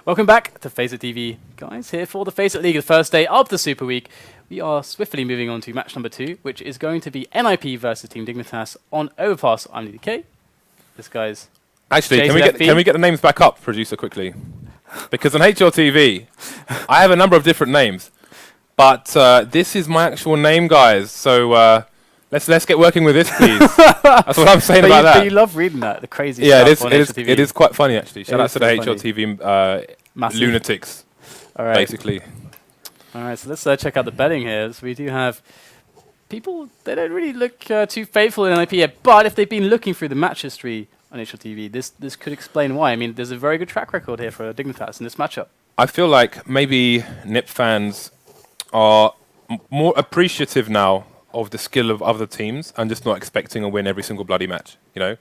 Welcome back to FaceitTV, guys, here for the FACEIT League, the first day of the Super Week. We are swiftly moving on to match number 2, which is going to be NIP versus Team Dignitas on Overpass. I'm DK. This guy's Actually, can we get the names back up, producer, quickly? Because on HLTV, I have a number of different names, but this is my actual name, guys. So let's get working with this, please. That's what I'm saying about that. But you love reading that, the crazy stuff on HLTV. It is quite funny, actually. Shout out to the HLTV lunatics, basically. All right, so let's check out the betting here. So we do have people, they don't really look too faithful in NIP yet, but if they've been looking through the match history on HLTV, this could explain why. I mean, there's a very good track record here for Dignitas in this matchup. I feel like maybe NIP fans are more appreciative now of the skill of other teams and just not expecting a win every single bloody match, you know?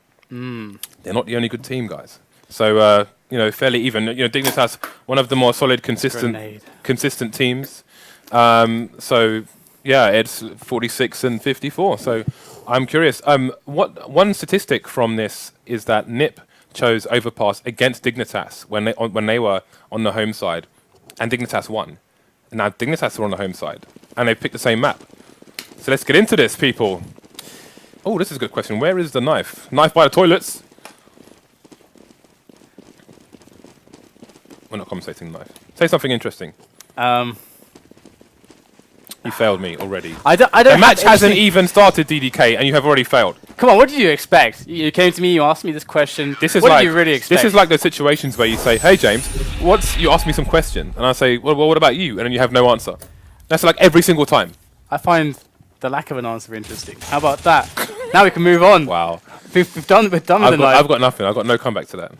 They're not the only good team, guys. So, you know, fairly even. You know, Dignitas, one of the more solid, consistent teams. So, yeah, it's 46 and 54. So, I'm curious. One statistic from this is that NIP chose Overpass against Dignitas when they were on the home side, and Dignitas won. And now Dignitas are on the home side, and they picked the same map. So let's get into this, people. Oh, this is a good question. Where is the knife? Knife by the toilets. We're not conversating knife. Say something interesting. You failed me already. I don't the match hasn't even started, DDK, and you have already failed. Come on, what did you expect? You came to me, you asked me this question. What did you really expect? This is like those situations where you say, hey, James, you ask me some question, and I say, well, what about you? And then you have no answer. That's like every single time. I find the lack of an answer interesting. How about that? Now we can move on. Wow. We've done with the knife. I've got nothing. I've got no comeback to that.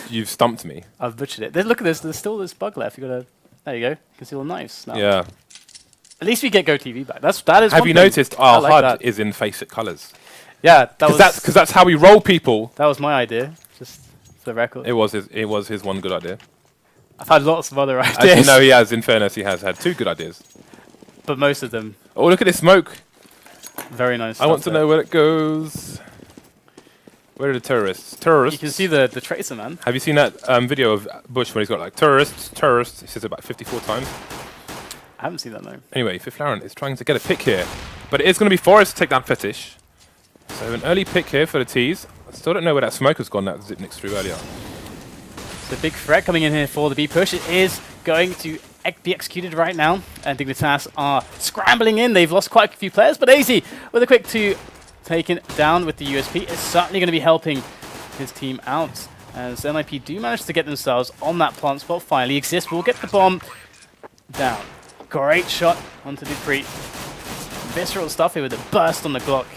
You've stumped me. I've butchered it. Look at this. There's still this bug left. There you go. You can see all the knives now. Yeah. At least we get Go TV back. That is. Have you noticed our HUD is in FACEIT colours? Yeah, because that's how we roll, people. That was my idea, just for the record. It was his one good idea. I've had lots of other ideas. As you know, he has. In fairness, he has had 2 good ideas. But most of them. Oh, look at this smoke. Very nice. I want to know where it goes. Where are the terrorists? Terrorists. You can see the tracer, man. Have you seen that video of Bush when he's got like terrorists, terrorists? He says it about 54 times. I haven't seen that, no. Anyway, Fifflaren is trying to get a pick here. But it is going to be Forrest to take down FeTiSh. So an early pick here for the T's. I still don't know where that smoke has gone that Zipniks threw earlier. The big threat coming in here for the B push. It is going to be executed right now. And Dignitas are scrambling in. They've lost quite a few players. But aizy with a quick 2 taken down with the USP is certainly going to be helping his team out. As NIP do manage to get themselves on that plant spot finally. Xizt will get the bomb down. Great shot onto dupreeh. Visceral stuff here with a burst on the Glock.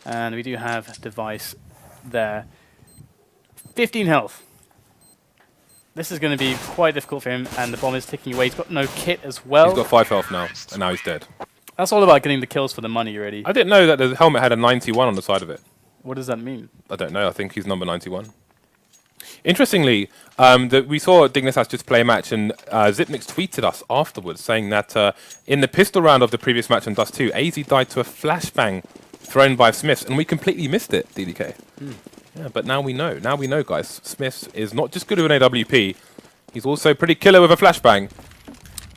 And we do have device there. 15 health. This is going to be quite difficult for him, and the bomb is ticking away. He's got no kit as well. He's got 5 health now, and now he's dead. That's all about getting the kills for the money already. I didn't know that the helmet had a 91 on the side of it. What does that mean? I don't know. I think he's number 91. Interestingly, we saw Dignitas just play a match, and Zipniks tweeted us afterwards saying that in the pistol round of the previous match on Dust 2, aizy died to a flashbang thrown by Smiths, and we completely missed it, DDK. Yeah, but now we know. Now we know, guys. Smiths is not just good with an AWP, he's also pretty killer with a flashbang.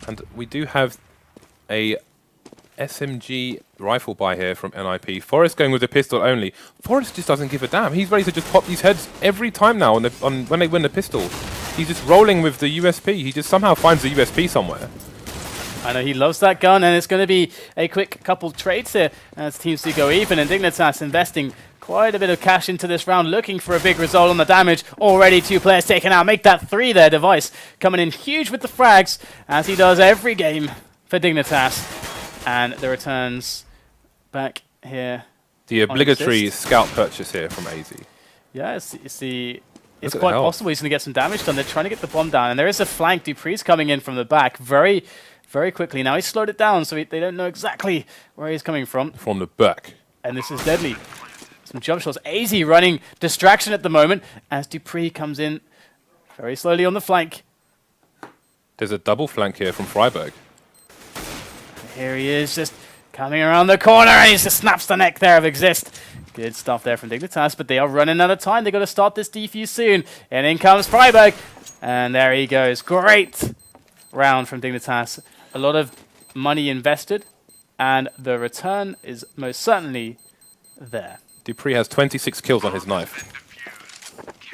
And we do have a SMG rifle buy here from NIP. Forrest going with the pistol only. Forrest just doesn't give a damn. He's ready to just pop these heads every time now when they win the pistol. He's just rolling with the USP. He just somehow finds the USP somewhere. I know he loves that gun, and it's going to be a quick couple trades here as teams do go even, and Dignitas investing quite a bit of cash into this round, looking for a big result on the damage. Already 2 players taken out. Make that 3 there. Device coming in huge with the frags, as he does every game for Dignitas. And the returns back here. The obligatory scout purchase here from aizy. Yeah, it's quite possible he's going to get some damage done. They're trying to get the bomb down, and there is a flank. dupreeh's coming in from the back very, very quickly. Now he's slowed it down, so they don't know exactly where he's coming from. From the back. And this is deadly. Some jump shots. aizy running distraction at the moment as dupreeh comes in very slowly on the flank. There's a double flank here from Friberg. Here he is, just coming around the corner, and he just snaps the neck there of Xizt. Good stuff there from Dignitas, but they are running out of time. They've got to start this defuse soon. And in comes Friberg. And there he goes. Great round from Dignitas. A lot of money invested, and the return is most certainly there. dupreeh has 26 kills on his knife.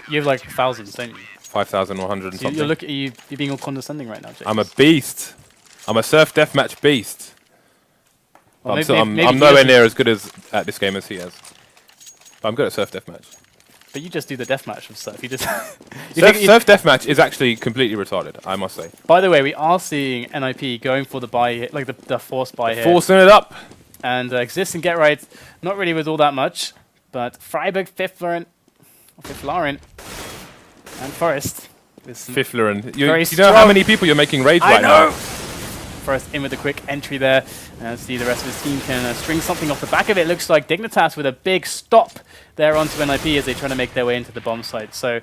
You have like thousands, don't you? 5,100 and something. You're being all condescending right now, James. I'm a beast. I'm a surf deathmatch beast. Well, I'm maybe nowhere near as good as at this game as he is. But I'm good at surf deathmatch. But you just do the deathmatch of surf. You just surf deathmatch is actually completely retarded, I must say. By the way, we are seeing NIP going for the buy hit, like the forced buy here. Forcing it up. And Xizt and Get Right, not really with all that much. But Friberg, Fifflaren, and Forest. Fifflaren. You know how many people you're making raids right now? Forest in with a quick entry there. See the rest of his team can string something off the back of it. Looks like Dignitas with a big stop there onto NIP as they try to make their way into the bomb site. So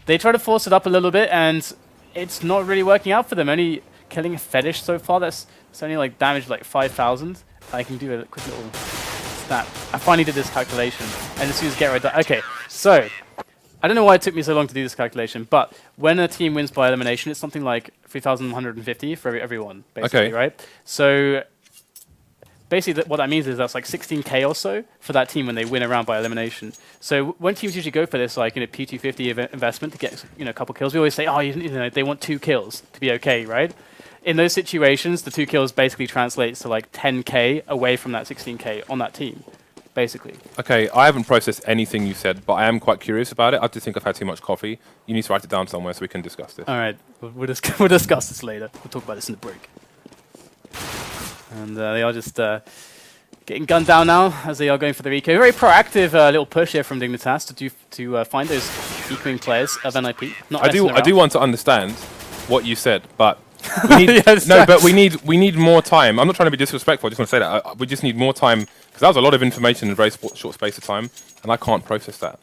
they try to force it up a little bit, and it's not really working out for them. Only killing a FeTiSh so far. That's only like damage like 5,000. I can do a quick little stat. I finally did this calculation, and as soon as Get Right, okay. So I don't know why it took me so long to do this calculation, but when a team wins by elimination, it's something like 3,150 for everyone, basically, right? So basically what that means is that's like 16k or so for that team when they win a round by elimination. So when teams usually go for this, like, you know, P250 investment to get, you know, a couple kills, we always say, oh, you know, they want 2 kills to be okay, right? In those situations, the 2 kills basically translates to like 10k away from that 16k on that team, basically. Okay, I haven't processed anything you said, but I am quite curious about it. I just think I've had too much coffee. You need to write it down somewhere so we can discuss this. All right, we'll discuss this later. We'll talk about this in the break. And they are just getting gunned down now as they are going for the eco. Very proactive little push here from Dignitas to find those ecoing players of NIP. Not I do want to understand what you said, but we need, but we need more time. I'm not trying to be disrespectful. I just want to say that we just need more time because that was a lot of information in a very short space of time, and I can't process that.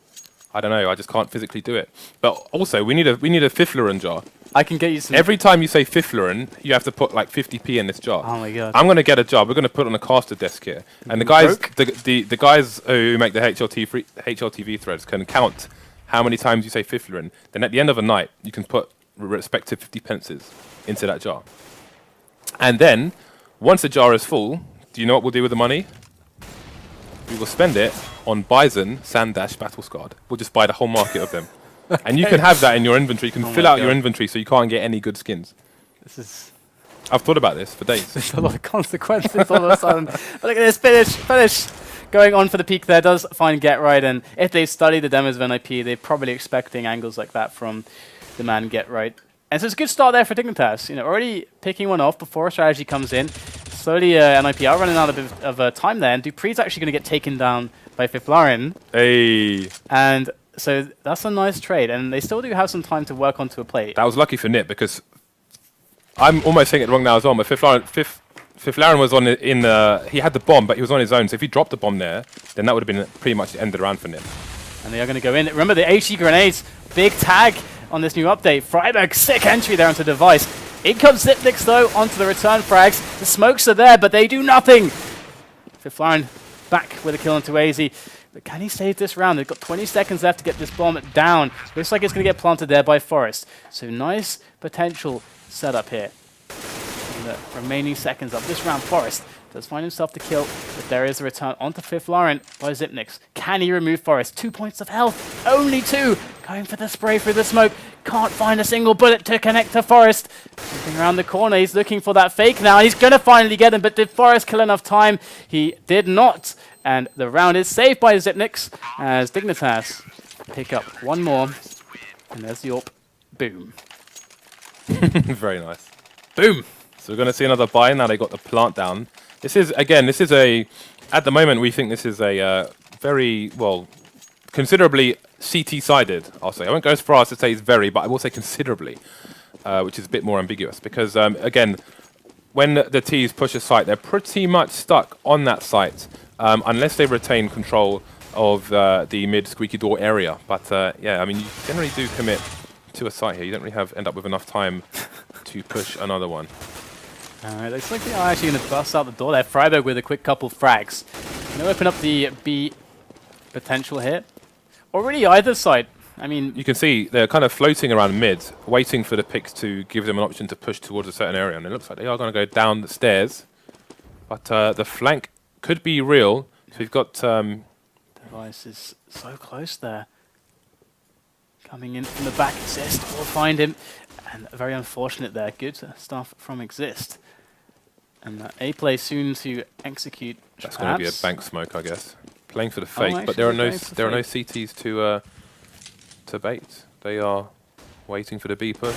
I don't know. I just can't physically do it. But also, we need a Fifflaren jar. I can get you some. Every time you say Fifflaren, you have to put like 50p in this jar. Oh my god! I'm going to get a jar. We're going to put it on a caster desk here, and the guys, the guys who make the HLTV threads can count how many times you say Fifflaren. Then at the end of a night, you can put respective 50 pences into that jar. And then, once the jar is full, do you know what we'll do with the money? We will spend it on Bison, Sandash, Battlescarred. We'll just buy the whole market of them. Okay. And you can have that in your inventory. You can fill out your inventory so you can't get any good skins. This is... I've thought about this for days. There's a lot of consequences all of a sudden. But look at this finish. Going on for the peak there does find Get Right, and if they study the demos of NIP, they're probably expecting angles like that from the man Get Right. And so it's a good start there for Dignitas. You know, already picking one off before a strategy comes in. Slowly, NIP are running out of time there, and dupreeh's actually going to get taken down by Fifflaren. Hey. And so that's a nice trade, and they still do have some time to work onto a plate. That was lucky for Nip, because I'm almost saying it wrong now as well, but Fifflaren was on he had the bomb, but he was on his own, so if he dropped the bomb there, then that would have been pretty much the end of the round for Nip. And they are going to go in. Remember the aizy grenades, big tag on this new update. Friberg, sick entry there onto the device. In comes Xizt though, onto the return frags. The smokes are there, but they do nothing. Fifflaren back with a kill onto aizy. But can he save this round? They've got 20 seconds left to get this bomb down. Looks like it's going to get planted there by Forest. So nice potential setup here. In the remaining seconds of this round, Forest does find himself to kill, but there is a return onto Fifflaren by Xizt. Can he remove Forest? 2 points of health, only 2. Going for the spray through the smoke. Can't find a single bullet to connect to Forest. Moving around the corner, he's looking for that fake now. He's going to finally get him, but did Forest kill enough time? He did not. And the round is saved by Xizt as Dignitas pick up one more. And there's the AWP. Boom. Very nice. Boom. So we're going to see another buy. Now they got the plant down. This is at the moment, we think this is a very, well, considerably CT-sided, I'll say. I won't go as far as to say it's very, but I will say considerably, which is a bit more ambiguous. Because, again, when the Ts push a site, they're pretty much stuck on that site, unless they retain control of the mid-squeaky door area. But, yeah, I mean, you generally do commit to a site here. You don't really end up with enough time to push another one. Alright, looks like they are actually going to bust out the door there. Friberg with a quick couple frags. Going to open up the B potential here. Or really either side. I mean, you can see they're kind of floating around mid, waiting for the picks to give them an option to push towards a certain area. And it looks like they are going to go down the stairs. But the flank could be real. So we've got... Device is so close there. Coming in from the back, Xizt will find him. And very unfortunate there. Good stuff from Xizt. And A play soon to execute. That's going to be a bank smoke, I guess. Playing for the fake, actually, but there are no going for CTs to bait. They are waiting for the B push.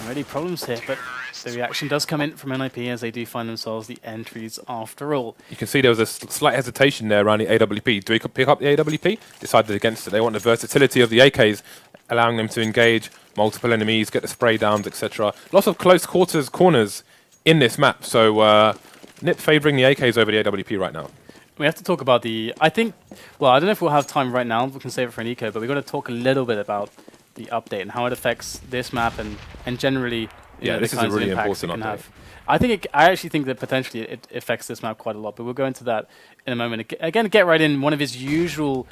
Already problems here, but the reaction does come in from NIP as they do find themselves the entries after all. You can see there was a slight hesitation there around the AWP. Do we pick up the AWP? Decided against it. They want the versatility of the AKs, allowing them to engage multiple enemies, get the spray downs, etc. Lots of close quarters corners in this map. So NIP favouring the AKs over the AWP right now. We have to talk about the... I think... Well, I don't know if we'll have time right now. We can save it for an eco, but we've got to talk a little bit about the update and how it affects this map and generally... Yeah, this is a really important update. I actually think that potentially it affects this map quite a lot, but we'll go into that in a moment. Again, Get Right in one of his usual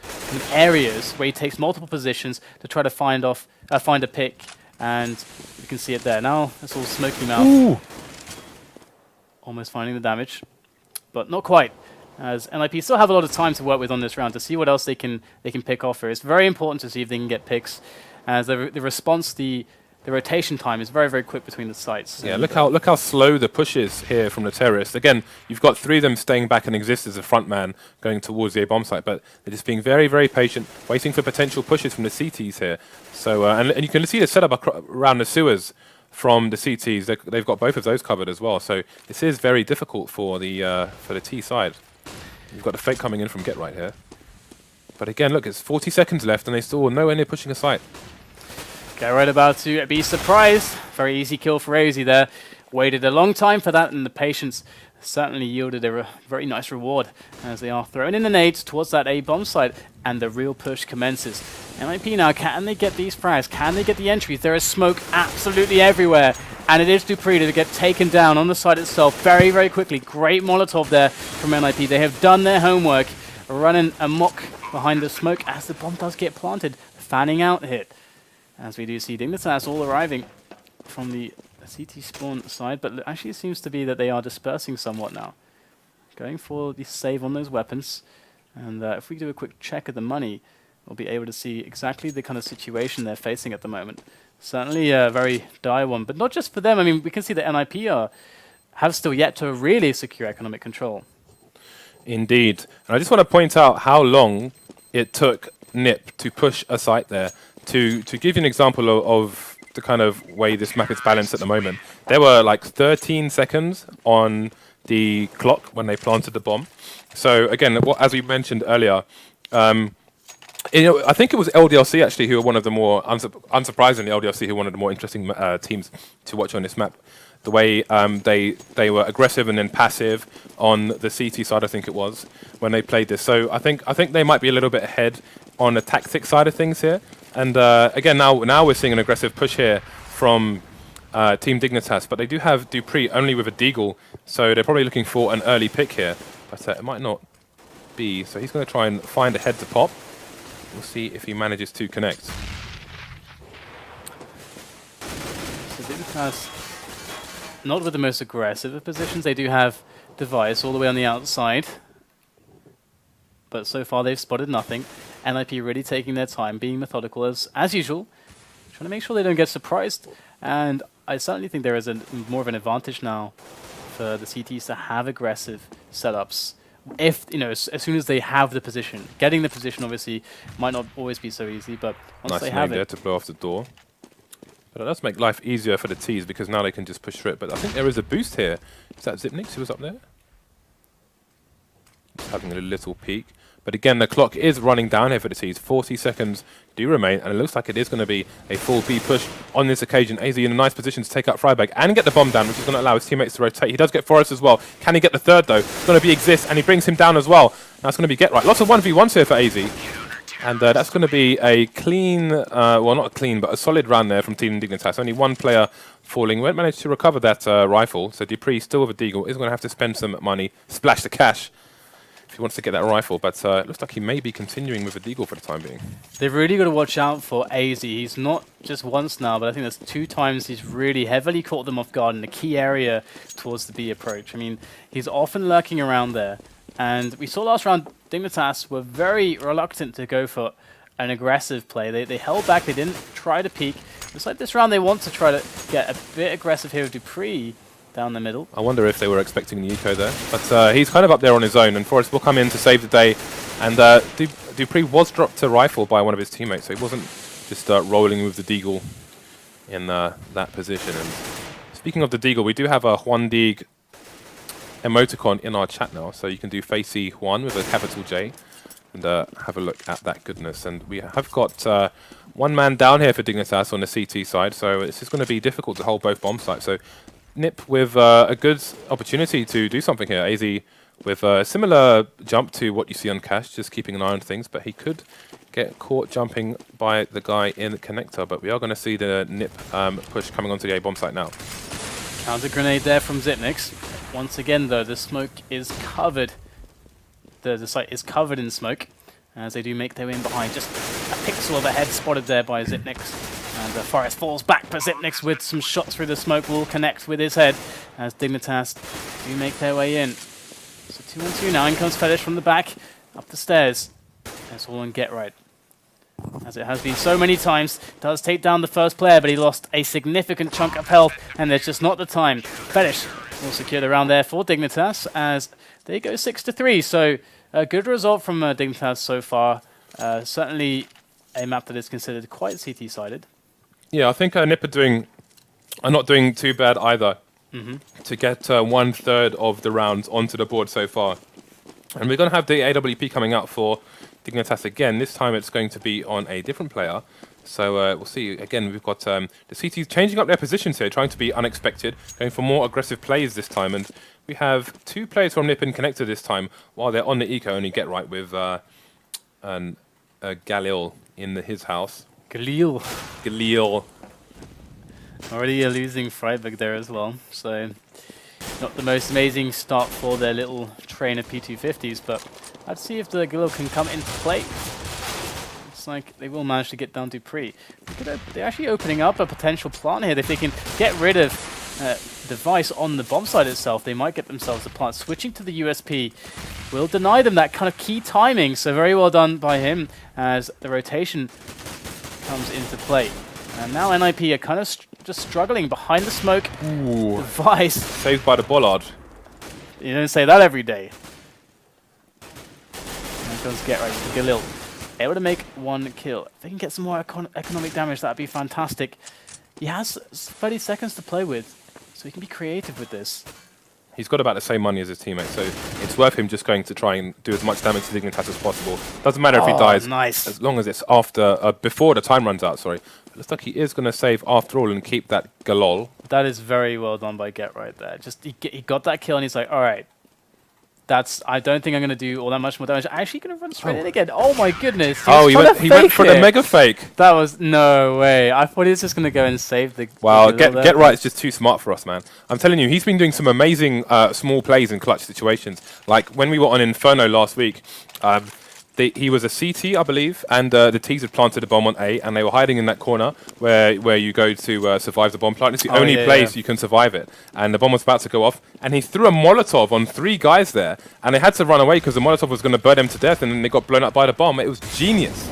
areas where he takes multiple positions to try to find a pick, and you can see it there. Now it's all smoky mouth. Ooh. Almost finding the damage, but not quite. As NIP still have a lot of time to work with on this round to see what else they can pick off here. It's very important to see if they can get picks, as the response, the rotation time is very, very quick between the sites. Yeah, look how slow the push is here from the terrorists. Again, you've got 3 of them staying back and Xizt as a front man going towards the A bomb site, but they're just being very, very patient, waiting for potential pushes from the CTs here. So and you can see the setup around the sewers from the CTs. They've got both of those covered as well. So this is very difficult for the T side. You've got the fake coming in from Get Right here. But again, look, it's 40 seconds left and they still nowhere near pushing a site. Get Right about to be surprised. Very easy kill for aizy there. Waited a long time for that, and the patience certainly yielded a very nice reward as they are thrown in the nades towards that A bomb site, and the real push commences. NIP now, can they get these frags? Can they get the entries? There is smoke absolutely everywhere, and it is dupreeh to get taken down on the site itself very, very quickly. Great Molotov there from NIP. They have done their homework, running amok behind the smoke as the bomb does get planted. Fanning out hit. As we do see Dignitas all arriving from the CT spawn side, but actually it seems to be that they are dispersing somewhat now. Going for the save on those weapons, and if we do a quick check of the money, we'll be able to see exactly the kind of situation they're facing at the moment. Certainly a very dire one, but not just for them. I mean, we can see that NIP have still yet to really secure economic control. Indeed. And I just want to point out how long it took NIP to push a site there. To give you an example of the kind of way this map is balanced at the moment, there were like 13 seconds on the clock when they planted the bomb. So again, as we mentioned earlier, I think it was LDLC actually who were one of the more, unsurprisingly LDLC who were one of the more interesting teams to watch on this map. The way they were aggressive and then passive on the CT side, I think it was, when they played this. So I think they might be a little bit ahead on the tactic side of things here. And again, now we're seeing an aggressive push here from Team Dignitas, but they do have dupreeh only with a deagle, so they're probably looking for an early pick here. But it might not be. So he's going to try and find a head to pop. We'll see if he manages to connect. So Dignitas, not with the most aggressive of positions. They do have device all the way on the outside, but so far they've spotted nothing. NIP really taking their time, being methodical as usual, trying to make sure they don't get surprised. And I certainly think there is more of an advantage now for the CTs to have aggressive setups. If, as soon as they have the position. Getting the position obviously might not always be so easy, but once they have it. Nice there to blow off the door. But it does make life easier for the Ts because now they can just push through it. But I think there is a boost here. Is that Zipnix who was up there? Just having a little peek. But again, the clock is running down here for the Ts. 40 seconds do remain, and it looks like it is going to be a full B push on this occasion. aizy in a nice position to take out Friberg and get the bomb down, which is going to allow his teammates to rotate. He does get Forrest as well. Can he get the third, though? It's going to be Xizt, and he brings him down as well. Now it's going to be Get Right. Lots of 1v1s here for aizy. And that's going to be a clean, well, not a clean, but a solid round there from Team Dignitas. Only one player falling. Won't manage to recover that rifle. So dupreeh, still with a deagle, is going to have to spend some money, splash the cash. if he wants to get that rifle. But it looks like he may be continuing with the deagle for the time being. They've really got to watch out for aizy. He's not just once now, but I think there's 2 times he's really heavily caught them off guard in the key area towards the B approach. I mean, he's often lurking around there. And we saw last round, Dignitas were very reluctant to go for an aggressive play. They held back, they didn't try to peek. It's like this round they want to try to get a bit aggressive here with dupreeh down the middle. I wonder if they were expecting the eco there. But he's kind of up there on his own, and f0rest will come in to save the day. And dupreeh was dropped to rifle by one of his teammates, so he wasn't just rolling with the deagle in that position. And speaking of the deagle, we do have a Juan Dig emoticon in our chat now, so you can do FACEITH Juan with a capital J and have a look at that goodness. And we have got 1 man down here for Dignitas on the CT side, so it's just going to be difficult to hold both bomb sites. So Nip with a good opportunity to do something here. aizy with a similar jump to what you see on Cash, just keeping an eye on things, but he could get caught jumping by the guy in the connector. But we are going to see the Nip push coming onto the A bomb site now. Counter grenade there from Xyp9x. Once again, though, the smoke is covered. The site is covered in smoke as they do make their way in behind. Just a pixel of a head spotted there by Xyp9x. And f0rest falls back, but Xyp9x with some shots through the smoke will connect with his head as Dignitas do make their way in. So 2-on-2 now. In comes FeTiSh from the back, up the stairs. That's all on Get Right. As it has been so many times, does take down the first player, but he lost a significant chunk of health, and there's just not the time. FeTiSh will secure the round there for Dignitas as they go 6-3. So a good result from Dignitas so far. Certainly a map that is considered quite CT-sided. Yeah, I think Nip are not doing too bad either to get 1/3 of the rounds onto the board so far. And we're going to have the AWP coming out for Dignitas again. This time it's going to be on a different player. So we'll see. Again, we've got the CTs changing up their positions here, trying to be unexpected, going for more aggressive plays this time. And we have 2 players from Nip in connector this time, while they're on the eco only Get Right with Galil in his house. Galil. Already losing Friberg there as well. So not the most amazing start for their little train of P250s, but let's see if the Galil can come into play. Looks like they will manage to get down dupreeh. They're actually opening up a potential plant here. If they can get rid of device on the bomb site itself, they might get themselves a plant. Switching to the USP will deny them that kind of key timing, so very well done by him as the rotation comes into play. And now NIP are kind of just struggling behind the smoke. Ooh. Device. Saved by the bollard. You don't say that every day. And goes Get Right with Galil. Able to make 1 kill. If they can get some more economic damage, that'd be fantastic. He has 30 seconds to play with, so he can be creative with this. He's got about the same money as his teammate, so it's worth him just going to try and do as much damage to Dignitas as possible. Doesn't matter if he dies, nice. as long as it's after, before the time runs out, sorry. It looks like he is going to save after all and keep that Galol. That is very well done by Get Right there. Just he got that kill and he's like, all right, I don't think I'm going to do all that much more damage. Actually going to run straight in again. Oh my goodness. He went for the mega fake. That was no way. I thought he was just going to go and save the... Wow, Get Right is just too smart for us, man. I'm telling you, he's been doing some amazing small plays in clutch situations. Like when we were on Inferno last week, he was a CT, I believe, and the T's had planted a bomb on A, and they were hiding in that corner where you go to survive the bomb plant. It's the only place you can survive it. And the bomb was about to go off, and he threw a Molotov on 3 guys there, and they had to run away because the Molotov was going to burn them to death, and then they got blown up by the bomb. It was genius.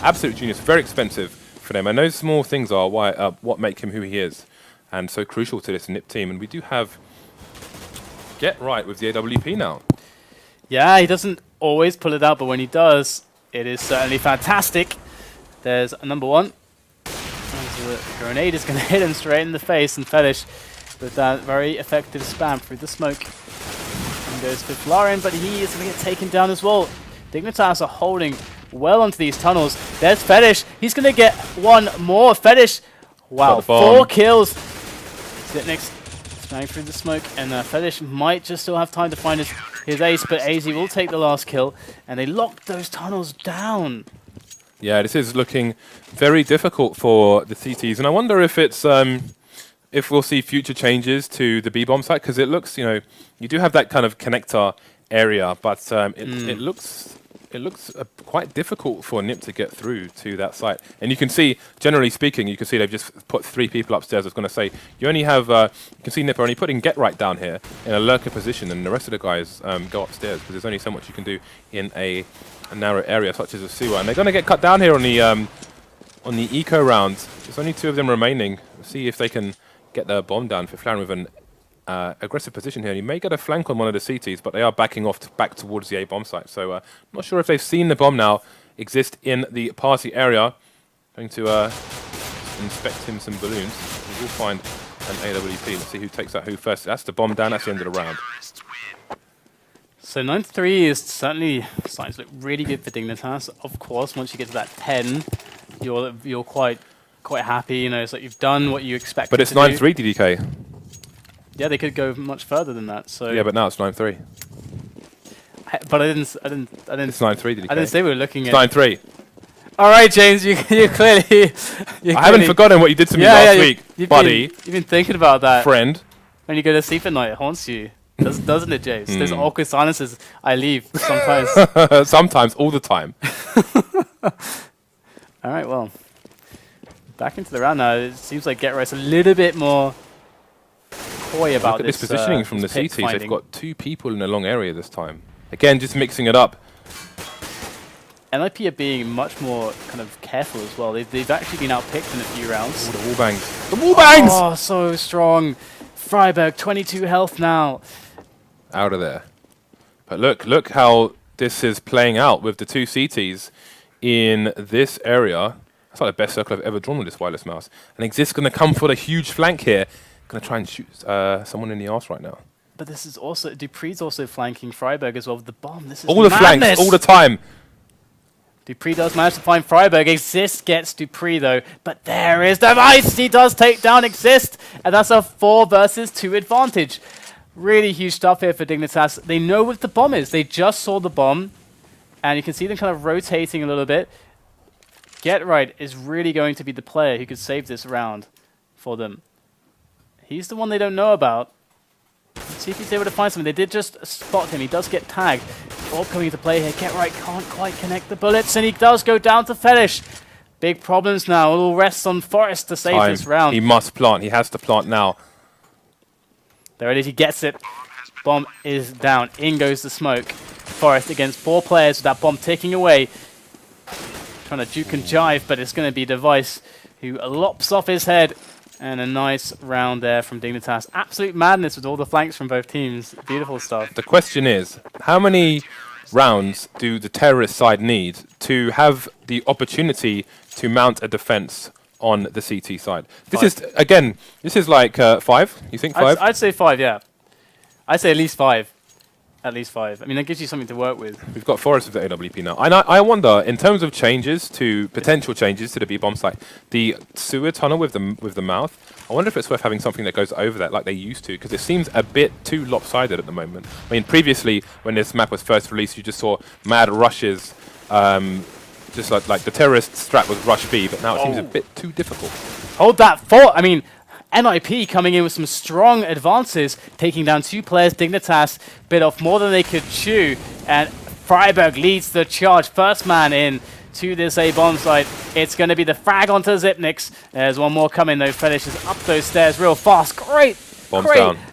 Absolute genius. Very expensive for them. And those small things are what make him who he is, and so crucial to this Nip team. And we do have Get Right with the AWP now. Yeah, he doesn't always pull it out, but when he does, it is certainly fantastic. There's a number 1. The grenade is going to hit him straight in the face, and FeTiSh with that very effective spam through the smoke. And goes Fifflaren, but he is going to get taken down as well. Dignitas are holding well onto these tunnels. There's FeTiSh. He's going to get 1 more. FeTiSh, wow, 4 kills. Xyp9x spamming through the smoke, and FeTiSh might just still have time to find his ace, but aizy will take the last kill, and they locked those tunnels down. Yeah, this is looking very difficult for the CTs, and I wonder if it's if we'll see future changes to the B-bomb site, because it looks, you do have that kind of connector area, but it looks quite difficult for Nip to get through to that site. And you can see, generally speaking, you can see they've just put 3 people upstairs. I was going to say, you only have, you can see Nip are only putting Get Right down here in a lurker position, and the rest of the guys go upstairs because there's only so much you can do in a narrow area such as a sewer. And they're going to get cut down here on the eco round. There's only 2 of them remaining. Let's see if they can get the bomb down. Fifflaren with an aggressive position here. You may get a flank on one of the CTs, but they are backing off back towards the A bomb site. So I'm not sure if they've seen the bomb now exist in the party area. Going to inspect him some balloons. We will find an AWP. Let's see who takes out who first. That's the bomb down. That's the end of the round. So 9-3 is certainly starting to look really good for Dignitas. Of course, once you get to that 10, you're quite happy. You know, it's like you've done what you expected. But it's 9-3 DDK. Yeah, they could go much further than that. So yeah, but now it's 9-3. But I didn't. It's 9-3 DDK. I didn't say we were looking it's at 9-3. All right, James, you clearly. I haven't forgotten what you did to me last week, buddy. You've been thinking about that. Friend. When you go to sleep at night, it haunts you, doesn't it, James? There's awkward silences. I leave sometimes. Sometimes, all the time. All right, well, back into the round now. It seems like Get Right's a little bit more coy about Look at this positioning from the CTs. They've got 2 people in a long area this time. Again, just mixing it up. NIP are being much more kind of careful as well. They've actually been outpicked in a few rounds. Oh, the wall bangs. The wall bangs! Oh, so strong. Friberg, 22 health now. Out of there. But look how this is playing out with the 2 CTs in this area. That's like the best circle I've ever drawn with this wireless mouse. And Xizt going to come for the huge flank here. Going to try and shoot someone in the arse right now. But this is also, dupreeh's also flanking Friberg as well with the bomb. This is all the flanks, all the time. dupreeh does manage to find Friberg. Xizt gets dupreeh though. But there is Device. He does take down Xizt. And that's a 4 versus 2 advantage. Really huge stuff here for Dignitas. They know what the bomb is. They just saw the bomb. And you can see them kind of rotating a little bit. Get Right is really going to be the player who could save this round for them. He's the one they don't know about. Let's see if he's able to find something. They did just spot him. He does get tagged. Orb coming into play here. Get Right can't quite connect the bullets, and he does go down to FeTiSh. Big problems now. It all rests on Forest to save this round. He must plant. He has to plant now. There it is. He gets it. Bomb is down. In goes the smoke. Forest against 4 players with that bomb ticking away. Trying to juke and jive, but it's going to be Device who lops off his head. And a nice round there from Dignitas. Absolute madness with all the flanks from both teams. Beautiful stuff. The question is, how many rounds do the terrorist side need to have the opportunity to mount a defense on the CT side? This is, again, this is like 5? You think 5? I'd say 5, yeah. I'd say at least 5. At least 5. I mean, that gives you something to work with. We've got Forest with the AWP now. And I wonder, in terms of changes to potential changes to the B bomb site, the sewer tunnel with the mouth. I wonder if it's worth having something that goes over that like they used to, because it seems a bit too lopsided at the moment. I mean, previously when this map was first released, you just saw mad rushes, just like the terrorist strat was rush B, but now it seems a bit too difficult. Hold that thought. I mean, NIP coming in with some strong advances, taking down 2 players. Dignitas bit off more than they could chew, and Friberg leads the charge. First man in to this A-bomb site. It's going to be the frag onto Zipniks. There's one more coming though. FeTiSh is up those stairs real fast. Great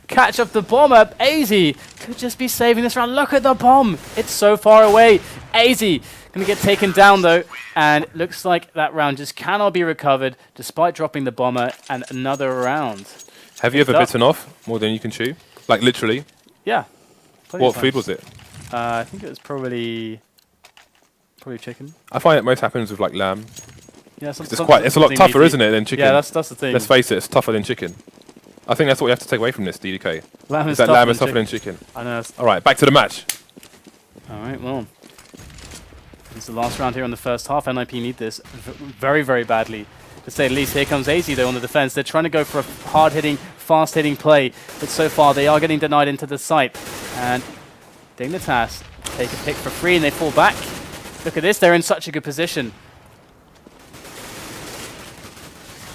catch of the bomber. aizy could just be saving this round. Look at the bomb. It's so far away. aizy going to get taken down though, and looks like that round just cannot be recovered despite dropping the bomber. And another round. Have you ever bitten off more than you can chew? Like literally? Yeah. What food was it? I think it was probably chicken. I find it most happens with like lamb. Yeah, it's a lot tougher, isn't it, than chicken? Yeah, that's the thing. Let's face it, it's tougher than chicken. I think that's what we have to take away from this, DDK. Lamb is tougher than chicken. I know. All right, back to the match. All right, well, it's the last round here in the first half. NIP need this very, very badly, to say the least. Here comes aizy though on the defense. They're trying to go for a hard-hitting, fast-hitting play, but so far they are getting denied into the site. And Dignitas take a pick for free, and they fall back. Look at this, they're in such a good position.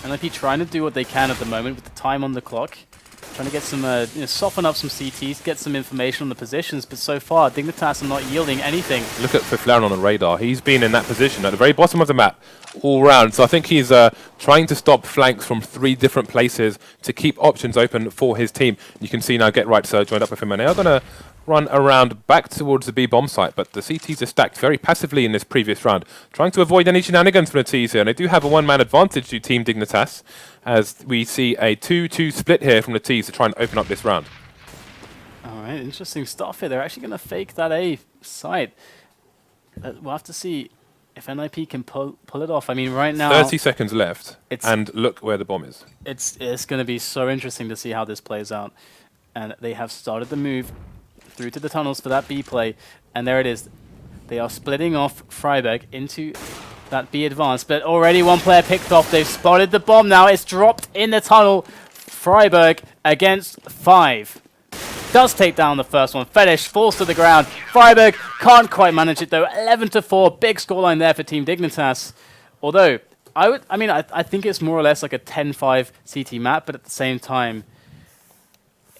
NIP trying to do what they can at the moment with the time on the clock. Trying trying to get some, soften up some CTs, get some information on the positions, but so far, Dignitas are not yielding anything. Look at Fifflaren on the radar. He's been in that position at the very bottom of the map all round. So I think he's trying to stop flanks from 3 different places to keep options open for his team. You can see now GetRight's joined up with him, and they are going to run around back towards the B bomb site, but the CTs are stacked very passively in this previous round, trying to avoid any shenanigans from the T's here, and they do have a one-man advantage to Team Dignitas, as we see a 2-2 split here from the T's to try and open up this round. Alright, interesting stuff here. They're actually going to fake that A site. We'll have to see if NIP can pull it off. I mean, right now... 30 seconds left, and look where the bomb is. It's going to be so interesting to see how this plays out. And they have started the move through to the tunnels for that B play, and there it is. They are splitting off Friberg into that B advance, but already one player picked off. They've spotted the bomb now. It's dropped in the tunnel. Friberg against 5. Does take down the first one. FeTiSh falls to the ground. Friberg can't quite manage it though. 11-4, big scoreline there for Team Dignitas. Although, I think it's more or less like a 10-5 CT map, but at the same time,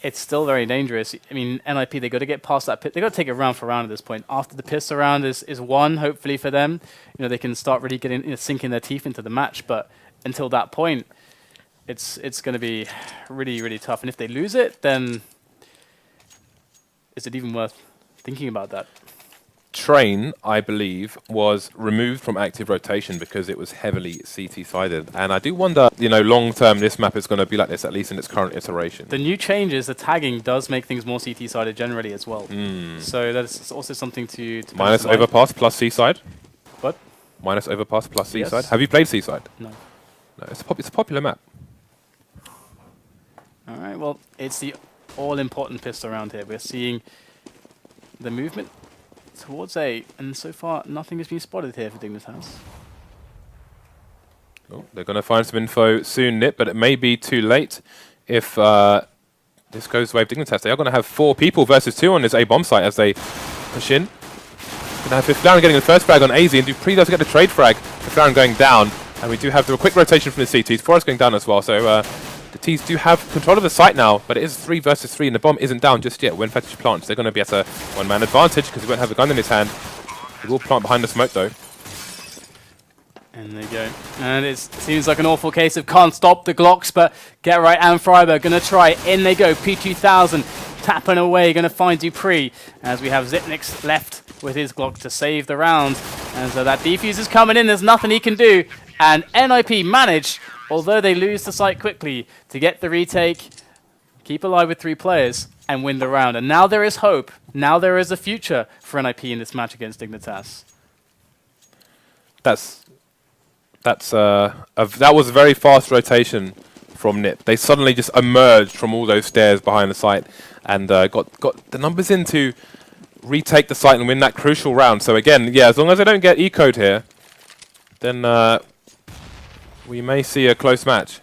it's still very dangerous. I mean, NIP, they got to get past that pit. They got to take it round for round at this point. After the pistol round is won, hopefully for them, they can start really getting, sinking their teeth into the match. But until that point, it's going to be really, really tough. And if they lose it, then is it even worth thinking about that? Train, I believe, was removed from active rotation because it was heavily CT-sided. And I do wonder, long-term, this map is going to be like this, at least in its current iteration. The new changes, the tagging does make things more CT-sided generally as well. So that's also something to minus overpass plus C-side? What? Minus overpass plus C-side? Yes. Have you played C-side? No. No, it's a popular map. All right, well, it's the all-important pistol round here. We're seeing the movement towards A, and so far nothing has been spotted here for Dignitas. Oh, they're going to find some info soon, Nip, but it may be too late if this goes the way of Dignitas. They are going to have 4 people versus 2 on this A bomb site as they push in. Going to have Fifflaren getting the first frag on aizy, and dupreeh does get the trade frag. Fifflaren going down, and we do have the quick rotation from the CTs. Forrest going down as well, so the T's do have control of the site now, but it is 3 versus 3, and the bomb isn't down just yet. When FeTiSh plants, they're going to be at a one-man advantage because he won't have the gun in his hand. He will plant behind the smoke, though. And there you go. And it seems like an awful case of can't stop the Glocks, but GetRight and Friberg going to try. In they go. P2000 tapping away, going to find dupreeh as we have Zipnik's left with his Glock to save the round. And so that defuse is coming in. There's nothing he can do. And NIP managed, although they lose the site quickly, to get the retake, keep alive with 3 players, and win the round. And now there is hope. Now there is a future for NIP in this match against Dignitas. That was a very fast rotation from Nip. They suddenly just emerged from all those stairs behind the site and got the numbers in to retake the site and win that crucial round. So again, yeah, as long as they don't get ecoed here, then we may see a close match.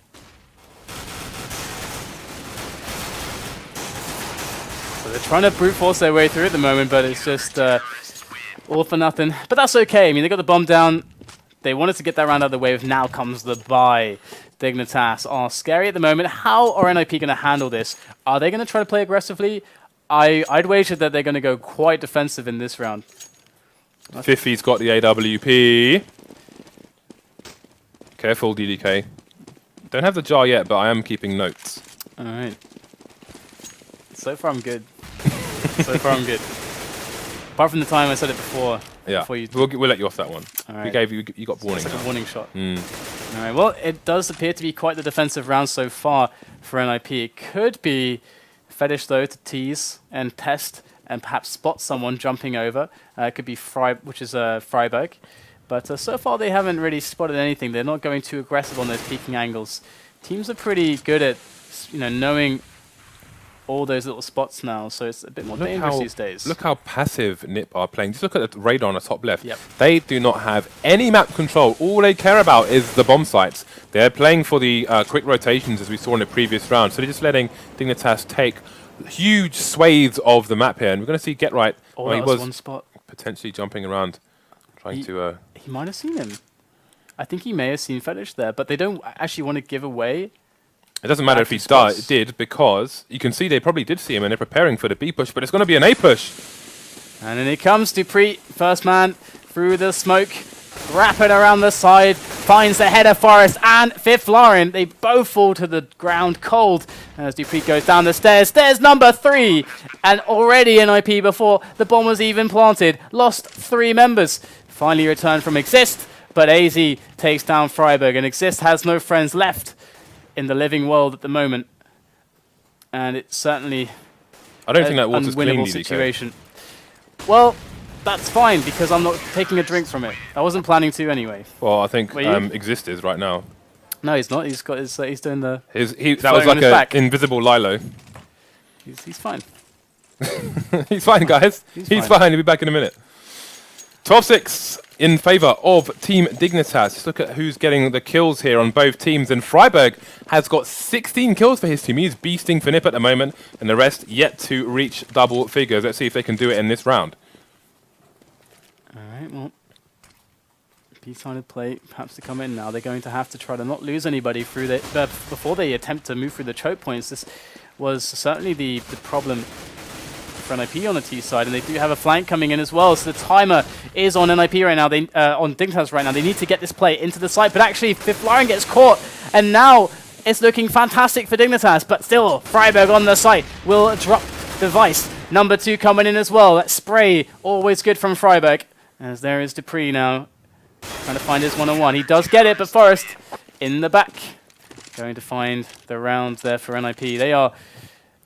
So they're trying to brute force their way through at the moment, but it's just all for nothing. But that's okay. I mean, they got the bomb down. They wanted to get that round out of the way. Now comes the buy. Dignitas are scary at the moment. How are NIP going to handle this? Are they going to try to play aggressively? I'd wager that they're going to go quite defensive in this round. Fiffy's got the AWP. Careful, DDK. Don't have the jar yet, but I am keeping notes. All right. So far, I'm good. So far, I'm good. Apart from the time I said it before. Yeah, before we'll let you off that one. All right. We gave you got warning. It's like a warning shot. All right. Well, it does appear to be quite the defensive round so far for NIP. It could be FeTiSh though to tease and test and perhaps spot someone jumping over. It could be Friberg. But so far they haven't really spotted anything. They're not going too aggressive on those peeking angles. Teams are pretty good at knowing all those little spots now, so it's a bit more dangerous these days. Look how passive Nip are playing. Just look at the radar on the top left. Yep. They do not have any map control. All they care about is the bomb sites. They're playing for the quick rotations, as we saw in the previous round. So they're just letting Dignitas take huge swathes of the map here. And we're going to see GetRight. Oh, that was one spot. Potentially jumping around, trying to... He might have seen him. I think he may have seen FeTiSh there, but they don't actually want to give away It doesn't matter if he did, because you can see they probably did see him and they're preparing for the B push, but it's going to be an A push. And then it comes dupreeh, first man through the smoke, wrapping around the side, finds the header Forest and Fifflaren. They both fall to the ground cold as dupreeh goes down the stairs. Stairs number 3, and already NIP before the bomb was even planted. Lost 3 members. Finally returned from Xizt, but aizy takes down Friberg, and Xizt has no friends left in the living world at the moment. And it's certainly I don't think that water's clean, unwinnable situation. Well, that's fine, because I'm not taking a drink from it. I wasn't planning to anyway. Well, I think Xizt is right now. No, he's not. He's got his. He's doing the. That was like an invisible Lilo. He's fine. He's fine, guys. He's fine. He'll be back in a minute. 12-6 in favour of Team Dignitas. Just look at who's getting the kills here on both teams. And Friberg has got 16 kills for his team. He's beasting for Nip at the moment, and the rest yet to reach double figures. Let's see if they can do it in this round. All right, well, B-sided play, perhaps to come in now. They're going to have to try to not lose anybody through the, before they attempt to move through the choke points. This was certainly the problem for NIP on the T side, and they do have a flank coming in as well. So the timer is on NIP right now. They on Dignitas right now. They need to get this play into the site, but actually Fifflaren gets caught, and now it's looking fantastic for Dignitas. But still, Friberg on the site will drop the Vice. Number 2 coming in as well. That spray, always good from Friberg. As there is dupreeh now, trying to find his one-on-one. He does get it, but Forest in the back. Going to find the round there for NIP. They are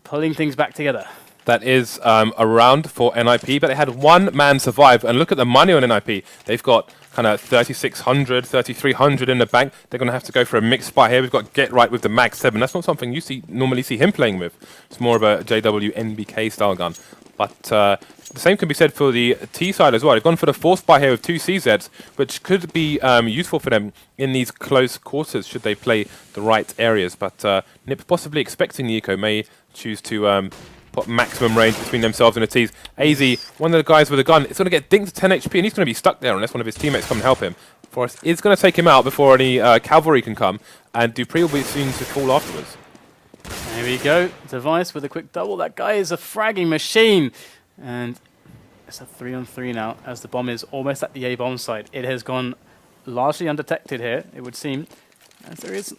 pulling things back together. That is a round for NIP, but they had 1 man survive. And look at the money on NIP. They've got kind of 3,600, 3,300 in the bank. They're going to have to go for a mixed spy here. We've got Get Right with the Mag 7. That's not something you normally see him playing with. It's more of a JW NBK style gun. But the same can be said for the T side as well. They've gone for the 4 spy here with 2 CZs, which could be useful for them in these close quarters should they play the right areas. But Nip, possibly expecting the eco, may choose to put maximum range between themselves and the T's. aizy, one of the guys with a gun, it's going to get dinked to 10 HP, and he's going to be stuck there unless one of his teammates come and help him. Forest is going to take him out before any cavalry can come, and dupreeh will be seen to fall afterwards. There we go. Device with a quick double. That guy is a fragging machine. And it's a 3-on-3 now, as the bomb is almost at the A bomb site. It has gone largely undetected here, it would seem, as there is